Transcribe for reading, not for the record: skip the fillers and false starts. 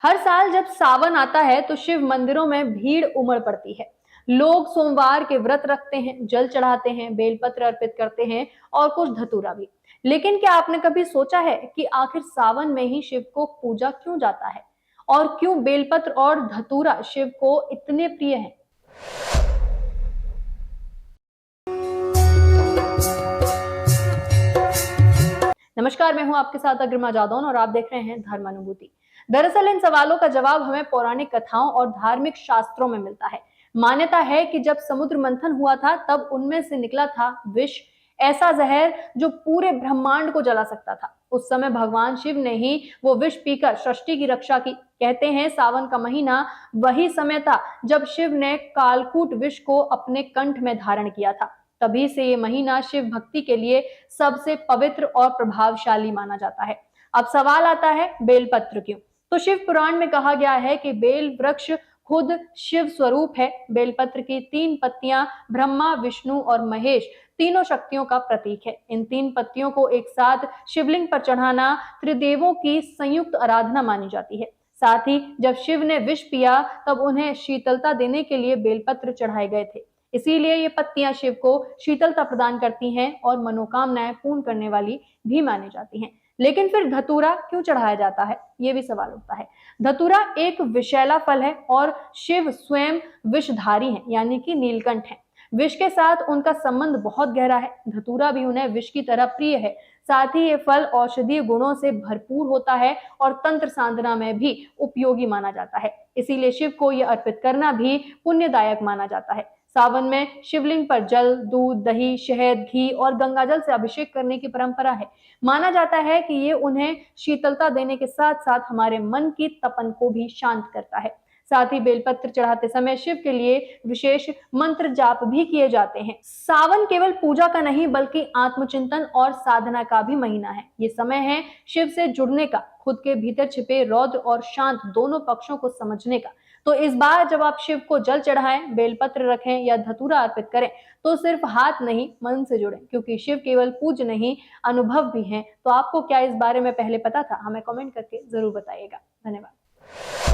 हर साल जब सावन आता है तो शिव मंदिरों में भीड़ उमड़ पड़ती है। लोग सोमवार के व्रत रखते हैं, जल चढ़ाते हैं, बेलपत्र अर्पित करते हैं और कुछ धतूरा भी। लेकिन क्या आपने कभी सोचा है कि आखिर सावन में ही शिव को पूजा क्यों जाता है और क्यों बेलपत्र और धतूरा शिव को इतने प्रिय हैं? नमस्कार, मैं हूं आपके साथ अग्रिमा जादौन और आप देख रहे हैं धर्मानुभूति। दरअसल इन सवालों का जवाब हमें पौराणिक कथाओं और धार्मिक शास्त्रों में मिलता है। मान्यता है कि जब समुद्र मंथन हुआ था तब उनमें से निकला था विष, ऐसा जहर जो पूरे ब्रह्मांड को जला सकता था। उस समय भगवान शिव ने ही वो विष पीकर सृष्टि की रक्षा की। कहते हैं सावन का महीना वही समय था जब शिव ने कालकूट विष को अपने कंठ में धारण किया था। तभी से ये महीना शिव भक्ति के लिए सबसे पवित्र और प्रभावशाली माना जाता है। अब सवाल आता है, बेलपत्र क्यों? तो शिव पुराण में कहा गया है कि बेल वृक्ष खुद शिव स्वरूप है। बेलपत्र की 3 पत्तियां ब्रह्मा, विष्णु और महेश तीनों शक्तियों का प्रतीक है। इन 3 पत्तियों को एक साथ शिवलिंग पर चढ़ाना त्रिदेवों की संयुक्त आराधना मानी जाती है। साथ ही जब शिव ने विष पिया तब उन्हें शीतलता देने के लिए बेलपत्र चढ़ाए गए थे। इसीलिए ये पत्तियां शिव को शीतलता प्रदान करती हैं और मनोकामनाएं पूर्ण करने वाली भी मानी जाती हैं। लेकिन फिर धतूरा क्यों चढ़ाया जाता है, ये भी सवाल उठता है। धतूरा एक विषैला फल है और शिव स्वयं विषधारी हैं, यानी कि नीलकंठ हैं। विष के साथ उनका संबंध बहुत गहरा है। धतूरा भी उन्हें विष की तरह प्रिय है। साथ ही ये फल औषधीय गुणों से भरपूर होता है और तंत्र साधना में भी उपयोगी माना जाता है। इसीलिए शिव को यह अर्पित करना भी पुण्यदायक माना जाता है। सावन में शिवलिंग पर जल, दूध, दही, शहद, घी और गंगाजल से अभिषेक करने की परंपरा है। माना जाता है कि ये उन्हें शीतलता देने के साथ साथ हमारे मन की तपन को भी शांत करता है। साथ ही बेलपत्र चढ़ाते समय शिव के लिए विशेष मंत्र जाप भी किए जाते हैं। सावन केवल पूजा का नहीं बल्कि आत्मचिंतन और साधना का भी महीना है। ये समय है शिव से जुड़ने का, खुद के भीतर छिपे रौद्र और शांत दोनों पक्षों को समझने का। तो इस बार जब आप शिव को जल चढ़ाएं, बेलपत्र रखें या धतूरा अर्पित करें तो सिर्फ हाथ नहीं, मन से जुड़ें, क्योंकि शिव केवल पूज्य नहीं, अनुभव भी हैं। तो आपको क्या इस बारे में पहले पता था? हमें कमेंट करके जरूर बताइएगा। धन्यवाद।